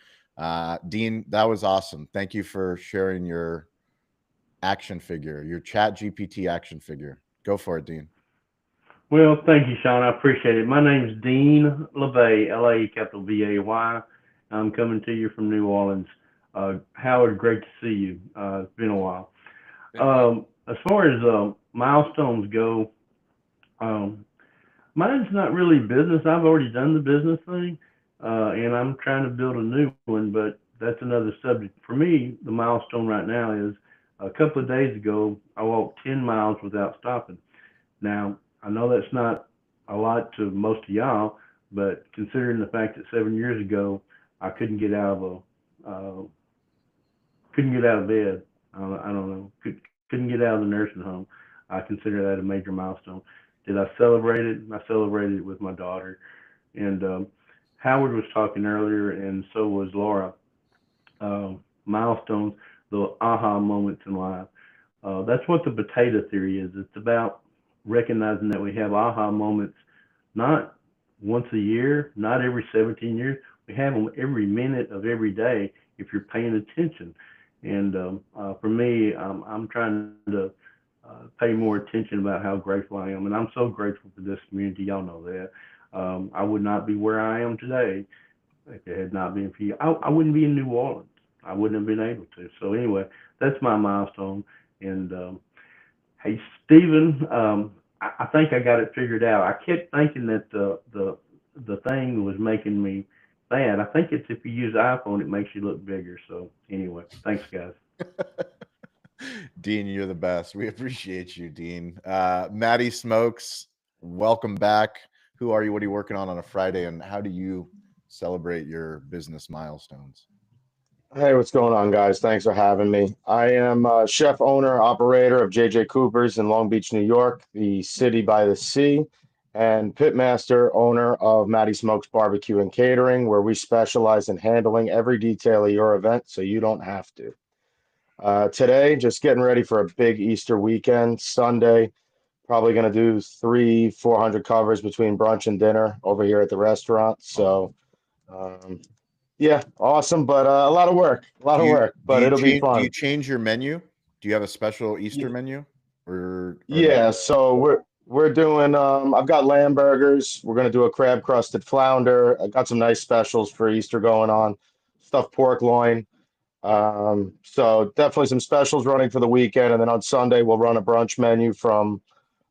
Dean, that was awesome. Thank you for sharing your action figure, your Chat GPT action figure. Go for it, Dean. Well, thank you, Sean. I appreciate it. My name is Dean LeBay, LA_VAY. I'm coming to you from New Orleans. Howard, great to see you. It's been a while. As far as milestones go, mine's not really business. I've already done the business thing, and I'm trying to build a new one, but that's another subject. For me, the milestone right now is a couple of days ago, I walked 10 miles without stopping. Now, I know that's not a lot to most of y'all, but considering the fact that 7 years ago I couldn't get out of bed, I don't know, couldn't get out of the nursing home, I consider that a major milestone. Did I celebrate it? I celebrated it with my daughter. And Howard was talking earlier, and so was Laura. Milestones, the aha moments in life. That's what the potato theory is. It's about recognizing that we have aha moments, not once a year, not every 17 years. We have them every minute of every day if you're paying attention. And for me, I'm trying to pay more attention about how grateful I am. And I'm so grateful for this community. Y'all know that. I would not be where I am today if it had not been for you. I wouldn't be in New Orleans. I wouldn't have been able to. So anyway, that's my milestone. And hey, Stephen, I think I got it figured out. I kept thinking that the thing was making me bad. I think it's if you use iPhone, it makes you look bigger. So anyway, thanks, guys. Dean, you're the best. We appreciate you, Dean. Maddie Smokes, welcome back. Who are you? What are you working on a Friday? And how do you celebrate your business milestones? Hey, what's going on, guys? Thanks for having me. I am chef, owner, operator of JJ Cooper's in Long Beach, New York, the city by the sea, and pitmaster, owner of Maddie Smokes Barbecue and Catering, where we specialize in handling every detail of your event so you don't have to. Today, just getting ready for a big Easter weekend, Sunday, Probably going to do 300-400 covers between brunch and dinner over here at the restaurant. So, yeah, awesome, but a lot of work, but it'll be fun. Do you change your menu? Do you have a special Easter menu? Or Yeah, no? so we're doing I've got lamb burgers. We're gonna do a crab crusted flounder. I got some nice specials for Easter going on. Stuffed pork loin. So definitely some specials running for the weekend, and then on Sunday we'll run a brunch menu from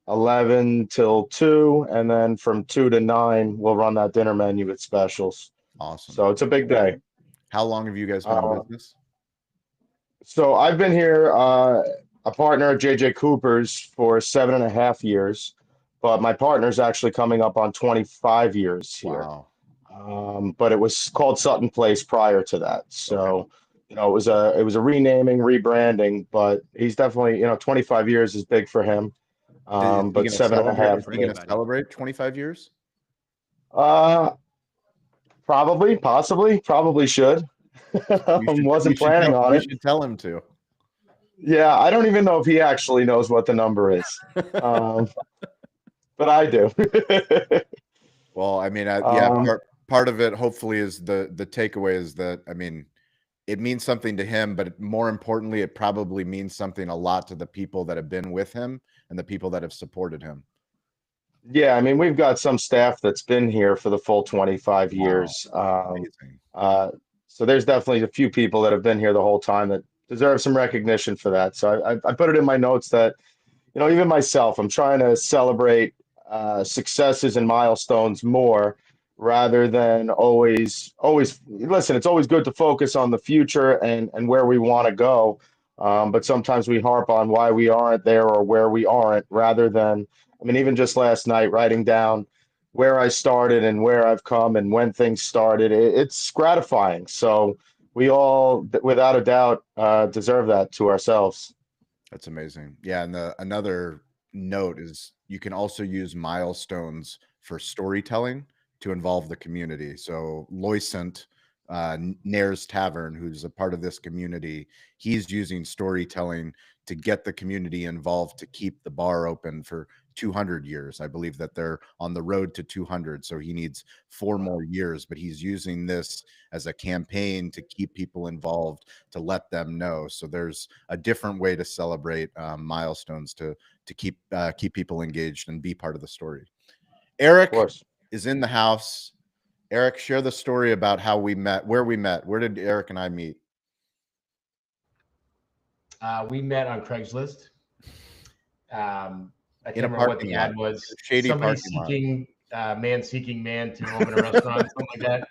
11 till 2, and then from 2 to 9 we'll run that dinner menu with specials. Awesome. So it's a big day. How long have you guys been in business? So I've been here, a partner at JJ Cooper's for 7.5 years, but my partner's actually coming up on 25 years here. Wow. But it was called Sutton Place prior to that. So, you know, it was a renaming, rebranding, but he's definitely, 25 years is big for him. But 7.5 for me. Are you going to celebrate 25 years? Probably should. Wasn't planning on it. You should tell him to. Yeah, I don't even know if he actually knows what the number is, but I do. Well, I mean, yeah, part of it hopefully is the takeaway is that, I mean, it means something to him, but more importantly, it probably means something a lot to the people that have been with him and the people that have supported him. Yeah, I mean, we've got some staff that's been here for the full 25 years. Amazing. So there's definitely a few people that have been here the whole time that deserve some recognition for that. So I put it in my notes that, even myself, I'm trying to celebrate successes and milestones more rather than always listen. It's always good to focus on the future and where we want to go. But sometimes we harp on why we aren't there or where we aren't rather than, I mean, even just last night, writing down where I started and where I've come and when things started, it's gratifying. So we all, without a doubt, deserve that to ourselves. That's amazing. Yeah, and another note is you can also use milestones for storytelling to involve the community. So Loisant, Nair's Tavern, who's a part of this community, he's using storytelling to get the community involved to keep the bar open for 200 years. I believe that they're on the road to 200, so he needs 4 more years, but he's using this as a campaign to keep people involved, to let them know. So there's a different way to celebrate milestones to keep people engaged and be part of the story. Eric is in the house. Eric, share the story about how we met, where we met. Where did Eric and I meet? We met on Craigslist. I In can't a remember what parking the lot. ad was. Shady Somebody parking lot. seeking man to open a restaurant, something like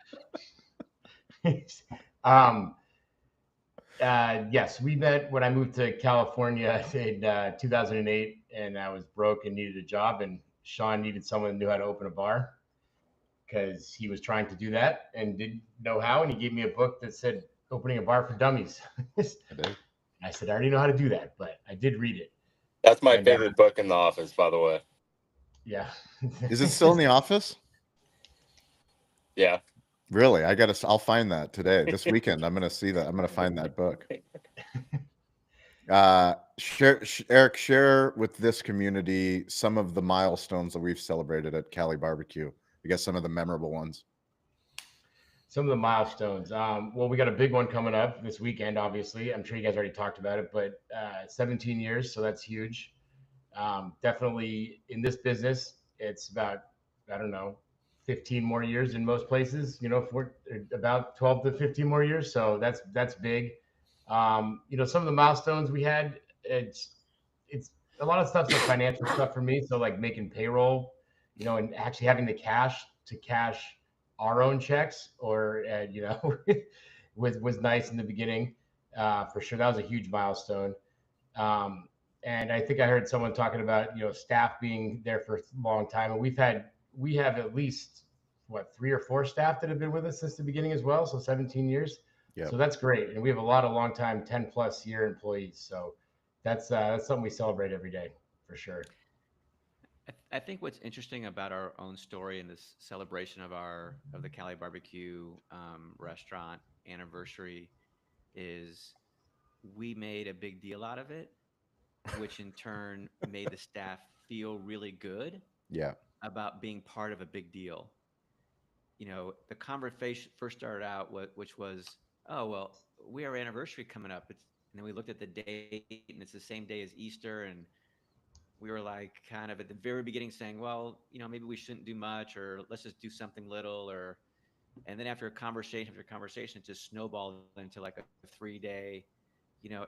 that. Yes, we met when I moved to California in 2008, and I was broke and needed a job, and Sean needed someone who knew how to open a bar because he was trying to do that and didn't know how, and he gave me a book that said Opening a Bar for Dummies. I said, I already know how to do that, but I did read it. That's my favorite book in the office, by the way. Yeah. Is it still in the office? Yeah. Really? I'll find that today. This weekend, I'm going to see that. I'm going to find that book. Eric, share with this community some of the milestones that we've celebrated at Cali Barbecue. I guess some of the memorable ones. Some of the milestones. Well, we got a big one coming up this weekend, obviously. I'm sure you guys already talked about it, but 17 years, so that's huge. Definitely in this business, it's about, I don't know, 15 more years in most places, if we're about 12 to 15 more years. So that's big. Some of the milestones we had, it's a lot of stuff's like financial stuff for me. So like making payroll, and actually having the cash to cash our own checks or, was nice in the beginning, for sure. That was a huge milestone. And I think I heard someone talking about, staff being there for a long time. And we have at least 3 or 4 staff that have been with us since the beginning as well. So 17 years. Yep. So that's great. And we have a lot of long time 10+ year employees. So that's something we celebrate every day for sure. I think what's interesting about our own story and this celebration of the Cali Barbecue restaurant anniversary is we made a big deal out of it, which in turn made the staff feel really good Yeah. about being part of a big deal. The conversation first started out, which was, oh, well, we have our anniversary coming up. And then we looked at the date, and it's the same day as Easter. And we were like, kind of at the very beginning saying, well, maybe we shouldn't do much, or let's just do something little. And then after conversation, it just snowballed into like a 3-day,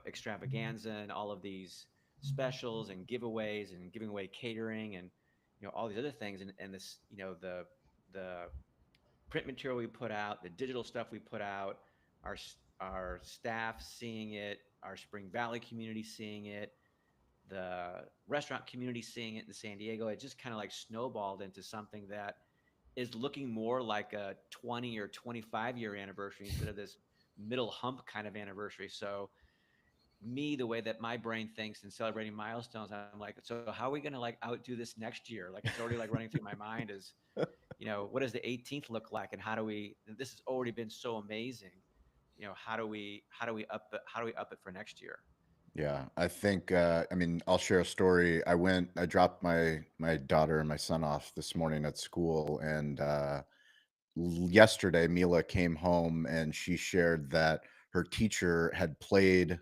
extravaganza, and all of these specials and giveaways and giving away catering and, all these other things. And this, the print material we put out, the digital stuff we put out, our our staff seeing it, our Spring Valley community seeing it, the restaurant community seeing it in San Diego. It just kind of like snowballed into something that is looking more like a 20 or 25-year anniversary instead of this middle hump kind of anniversary. So the way that my brain thinks in celebrating milestones, I'm like, so how are we going to like outdo this next year? Like, it's already like running through my mind is, what does the 18th look like? And this has already been so amazing. How do we up it for next year? Yeah, I think I mean, I'll share a story. I dropped my daughter and my son off this morning at school, and yesterday Mila came home and she shared that her teacher had played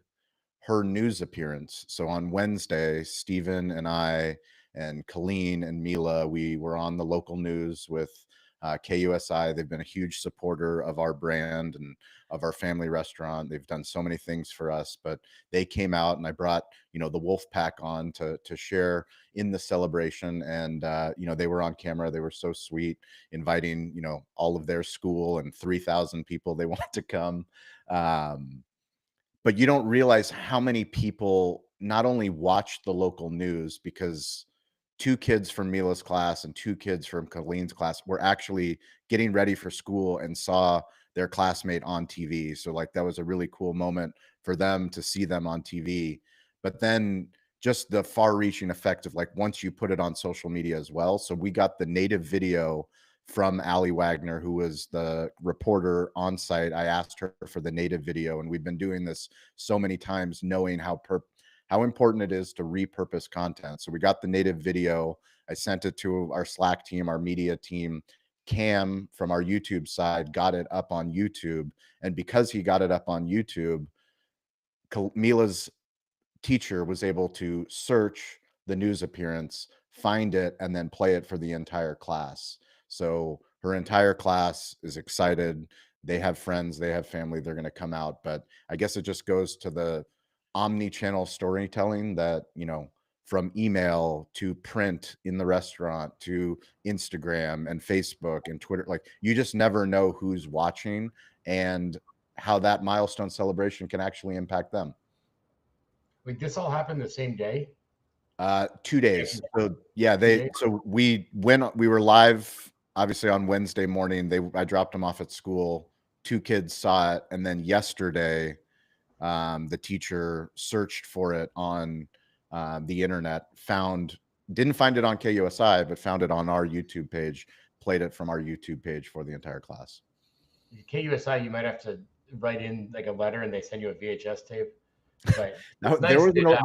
her news appearance. So on Wednesday, Stephen and I and Colleen and Mila, we were on the local news with KUSI. They've been a huge supporter of our brand and of our family restaurant. They've done so many things for us, but they came out and I brought, the Wolf Pack on to share in the celebration. And, they were on camera. They were so sweet, inviting, all of their school and 3,000 people they want to come. But you don't realize how many people not only watch the local news, because 2 kids from Mila's class and 2 kids from Colleen's class were actually getting ready for school and saw their classmate on TV. So, like, that was a really cool moment for them to see them on TV. But then just the far-reaching effect of, like, once you put it on social media as well. So we got the native video from Allie Wagner, who was the reporter on site. I asked her for the native video, and we've been doing this so many times, knowing how important it is to repurpose content. So we got the native video. I sent it to our Slack team, our media team. Cam from our YouTube side got it up on YouTube, and because he got it up on YouTube, Mila's teacher was able to search the news appearance, find it, and then play it for the entire class. So her entire class is excited. They have friends, they have family, they're going to come out. But I guess it just goes to the omni-channel storytelling that, from email to print in the restaurant to Instagram and Facebook and Twitter, like, you just never know who's watching and how that milestone celebration can actually impact them. Wait, this all happened the same day? 2 days. So yeah, 2 days? so we were live obviously on Wednesday morning. I dropped them off at school. 2 kids saw it, and then yesterday, the teacher searched for it on the internet, didn't find it on KUSI, but found it on our YouTube page, played it from our YouTube page for the entire class. KUSI, you might have to write in like a letter and they send you a VHS tape. But No, it's there nice was that,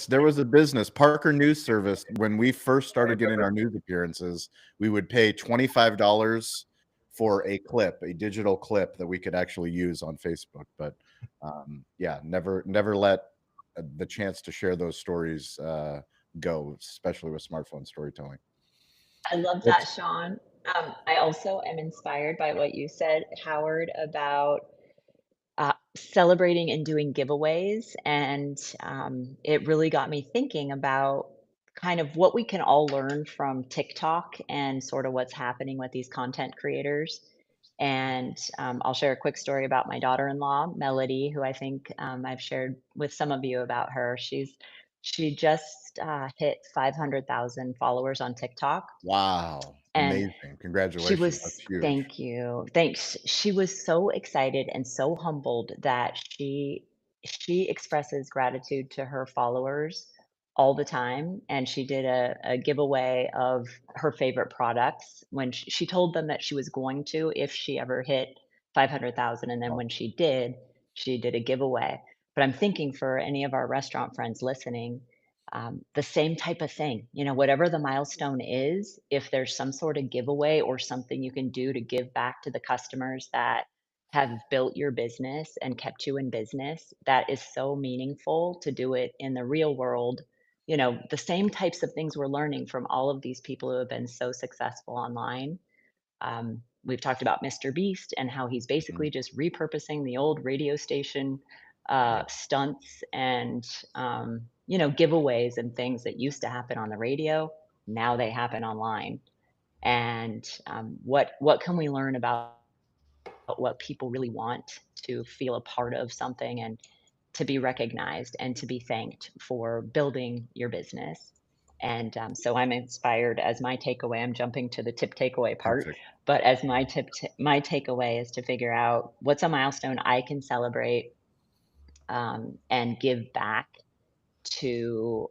there was a business, Parker News Service. When we first started getting our news appearances, we would pay $25 for a digital clip that we could actually use on Facebook. But yeah, never let the chance to share those stories go, especially with smartphone storytelling. I love that, Sean. I also am inspired by what you said, Howard, about celebrating and doing giveaways. And it really got me thinking about kind of what we can all learn from TikTok and sort of what's happening with these content creators. And I'll share a quick story about my daughter-in-law, Melody, who I think I've shared with some of you about her. She just hit 500,000 followers on TikTok. Wow, And amazing! she Congratulations, that's was huge. thank you. Thanks. She was so excited and so humbled that she expresses gratitude to her followers all the time, and she did a giveaway of her favorite products when she told them that she was going to if she ever hit 500,000, and then when she did a giveaway. But I'm thinking for any of our restaurant friends listening, the same type of thing, whatever the milestone is, if there's some sort of giveaway or something you can do to give back to the customers that have built your business and kept you in business, that is so meaningful to do it in the real world. The same types of things we're learning from all of these people who have been so successful online. We've talked about Mr. Beast and how he's basically just repurposing the old radio station stunts and giveaways and things that used to happen on the radio. Now they happen online. And what can we learn about what people really want to feel a part of something and to be recognized and to be thanked for building your business. And so I'm inspired as my takeaway. I'm jumping to the tip takeaway part, but as my my takeaway is to figure out what's a milestone I can celebrate and give back to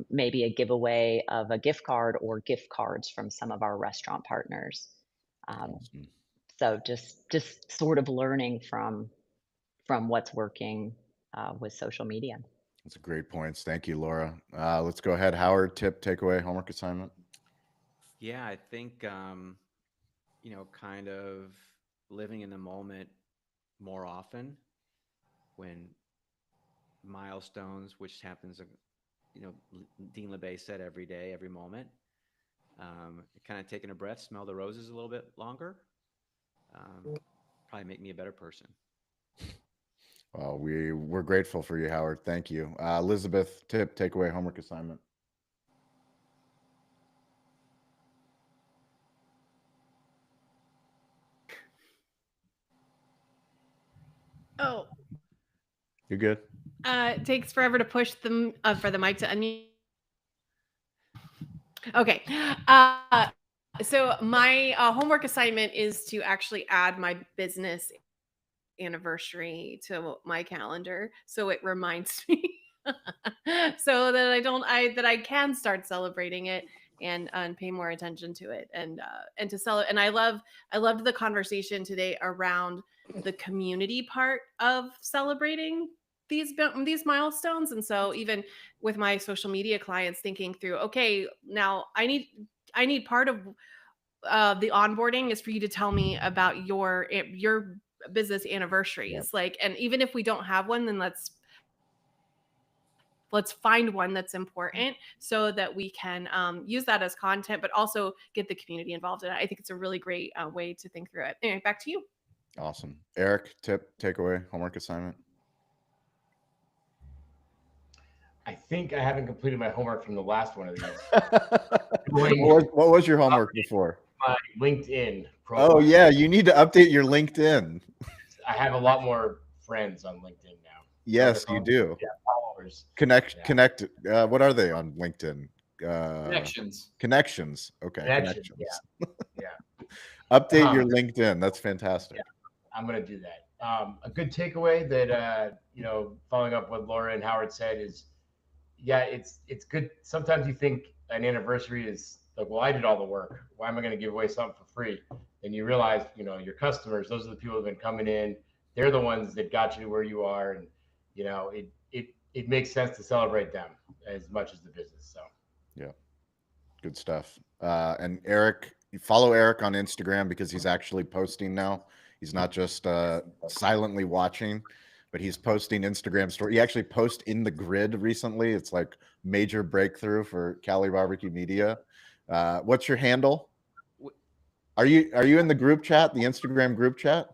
maybe a giveaway of a gift card or gift cards from some of our restaurant partners. Awesome. So just sort of learning from what's working with social media. That's a great points. Thank you, Laura. Let's go ahead. Howard, tip, takeaway, homework assignment. Yeah, I think, kind of living in the moment more often when milestones, which happens, Dean LeBay said every day, every moment, kind of taking a breath, smell the roses a little bit longer, probably make me a better person. Well, we're grateful for you, Howard. Thank you. Elizabeth, tip, takeaway, homework assignment. Oh, You're good. it takes forever to push them for the mic to unmute. Okay. So my homework assignment is to actually add my business anniversary to my calendar, so it reminds me, so that I can start celebrating it and pay more attention to it and to celebrate. And I loved the conversation today around the community part of celebrating these milestones. And so even with my social media clients, thinking through, okay, now I need part of the onboarding is for you to tell me about your business anniversaries. Like, and even if we don't have one, then let's find one that's important so that we can use that as content, but also get the community involved in it. I think it's a really great way to think through it. Anyway, back to you. Awesome. Eric, tip, takeaway, homework assignment. I think I haven't completed my homework from the last one of these. What was your homework before? My LinkedIn profile. Oh, yeah. You need to update your LinkedIn. I have a lot more friends on LinkedIn now. Yes, you do. Yeah, followers. Connect. What are they on LinkedIn? Connections. Okay. Connections. Yeah. Update your LinkedIn. That's fantastic. Yeah, I'm going to do that. A good takeaway that, following up what Laura and Howard said is, it's good. Sometimes you think an anniversary is like, well, I did all the work. Why am I going to give away something for free? And you realize, your customers, those are the people who've been coming in. They're the ones that got you to where you are. And, it makes sense to celebrate them as much as the business. So, yeah, good stuff. And Eric, follow Eric on Instagram because he's actually posting now. He's not just silently watching, but he's posting Instagram story. He actually posted in the grid recently. It's like major breakthrough for Cali Barbecue Media. What's your handle? Are you in the group chat, the Instagram group chat?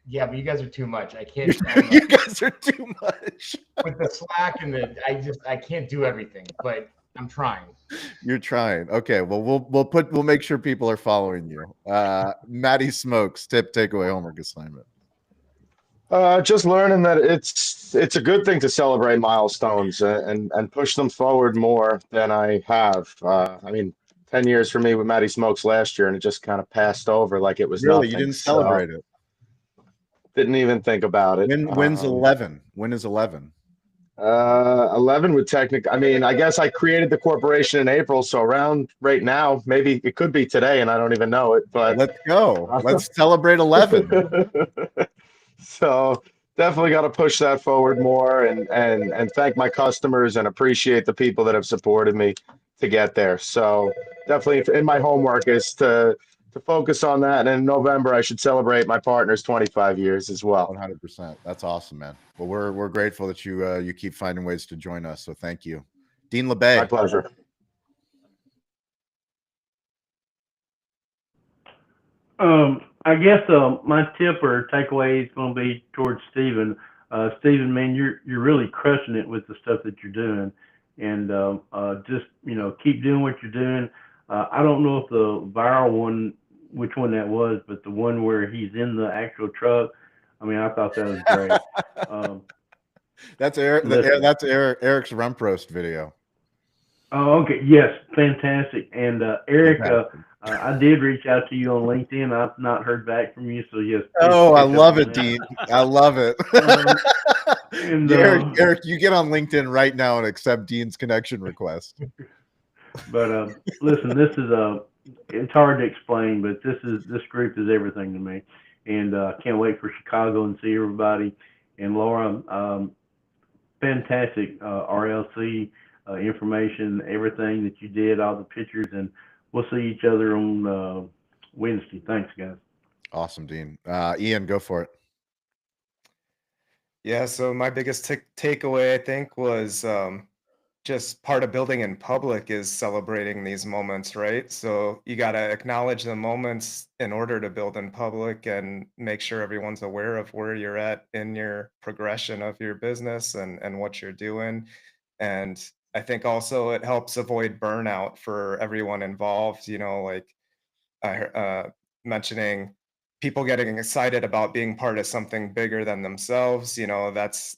Yeah, but you guys are too much. I can't. You guys are too much. With the Slack and I can't do everything, but I'm trying. You're trying. Okay. Well, we'll make sure people are following you. Maddie Smokes, tip, takeaway, homework assignment. Just learning that it's a good thing to celebrate milestones and push them forward more than I have. 10 years for me with Maddie Smokes last year, and it just kind of passed over like it was really nothing. You didn't celebrate it. Didn't even think about it. When's 11? When is 11? 11 would technically, I guess I created the corporation in April, so around right now, maybe it could be today and I don't even know it, but let's go. Let's celebrate 11. So definitely got to push that forward more and thank my customers and appreciate the people that have supported me to get there. So definitely in my homework is to focus on that. And in November, I should celebrate my partner's 25 years as well. 100%. That's awesome, man. Well, we're grateful that you keep finding ways to join us. So thank you. Dean LeBay. My pleasure. I guess my tip or takeaway is going to be towards Stephen. Stephen, man, you're really crushing it with the stuff that you're doing, and just keep doing what you're doing. I don't know if the viral one, which one that was, but the one where he's in the actual truck. I mean, I thought that was great. That's Eric. Listen. That's Eric's rump roast video. Oh, okay. Yes, fantastic. And Eric, Fantastic. I did reach out to you on LinkedIn. I've not heard back from you, so yes. Oh, I pick up love on it, that. Dean. I love it. And Eric, you get on LinkedIn right now and accept Dean's connection request. But listen, this is it's hard to explain, but this group is everything to me, and can't wait for Chicago and see everybody. And Laura, fantastic RLC information, everything that you did, all the pictures, and we'll see each other on Wednesday. Thanks, guys. Awesome, Dean. Ian, go for it. Yeah, so my biggest takeaway, I think, was just part of building in public is celebrating these moments, right? So you got to acknowledge the moments in order to build in public and make sure everyone's aware of where you're at in your progression of your business and what you're doing. And I think also it helps avoid burnout for everyone involved, like mentioning people getting excited about being part of something bigger than themselves. That's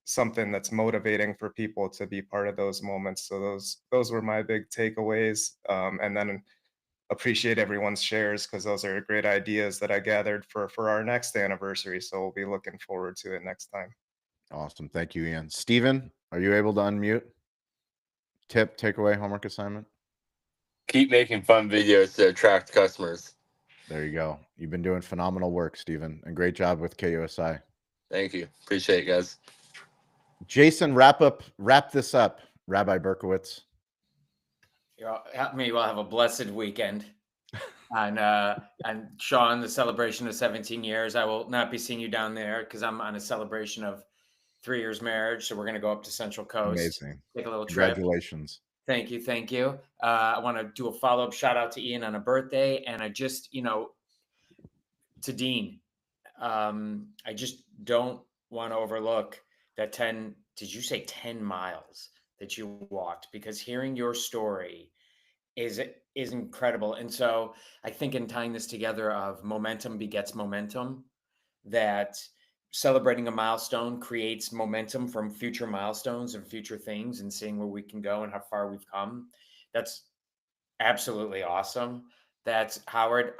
something that's motivating for people to be part of those moments. So those were my big takeaways. And then appreciate everyone's shares because those are great ideas that I gathered for our next anniversary. So we'll be looking forward to it next time. Awesome. Thank you, Ian. Steven, are you able to unmute? Tip, takeaway, homework assignment? Keep making fun videos to attract customers. There you go. You've been doing phenomenal work, Steven, and great job with KUSI. Thank you. Appreciate it, guys. Jason, wrap this up, Rabbi Berkowitz. May you all have a blessed weekend. And Sean, the celebration of 17 years. I will not be seeing you down there because I'm on a celebration of 3 years marriage. So we're going to go up to Central Coast. Amazing. Take a little trip. Congratulations. Thank you. Thank you. I want to do a follow-up shout out to Ian on a birthday. And I just, to Dean, I just don't want to overlook that 10, did you say 10 miles that you walked? Because hearing your story is incredible. And so I think in tying this together of momentum begets momentum, that celebrating a milestone creates momentum from future milestones and future things and seeing where we can go and how far we've come. That's absolutely awesome. That's Howard.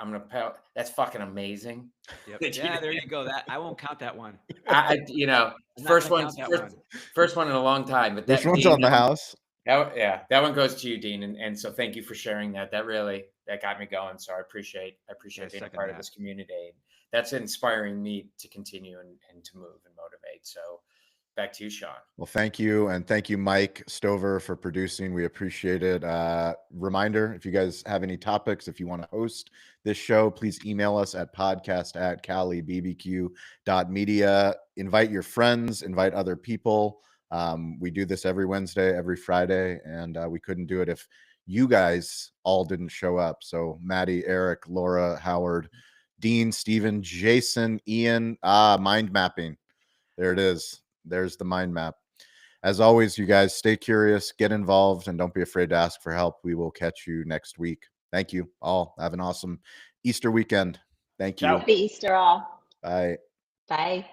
That's fucking amazing. Yep. Yeah, there you go. That I won't count that one. First one in a long time. But this one's on the house. That one goes to you, Dean, and so thank you for sharing that. That got me going. So I appreciate being a part of this community. That's inspiring me to continue and to move and motivate. So back to you, Sean. Well, thank you. And thank you, Mike Stover, for producing. We appreciate it. Reminder, if you guys have any topics, if you want to host this show, please email us at podcast@calibbq.media. Invite your friends, invite other people. We do this every Wednesday, every Friday, and we couldn't do it if you guys all didn't show up. So Maddie, Eric, Laura, Howard, Dean, Steven, Jason, Ian, mind mapping. There it is. There's the mind map. As always, you guys stay curious, get involved, and don't be afraid to ask for help. We will catch you next week. Thank you all. Have an awesome Easter weekend. Thank you. Happy Easter all. Bye. Bye.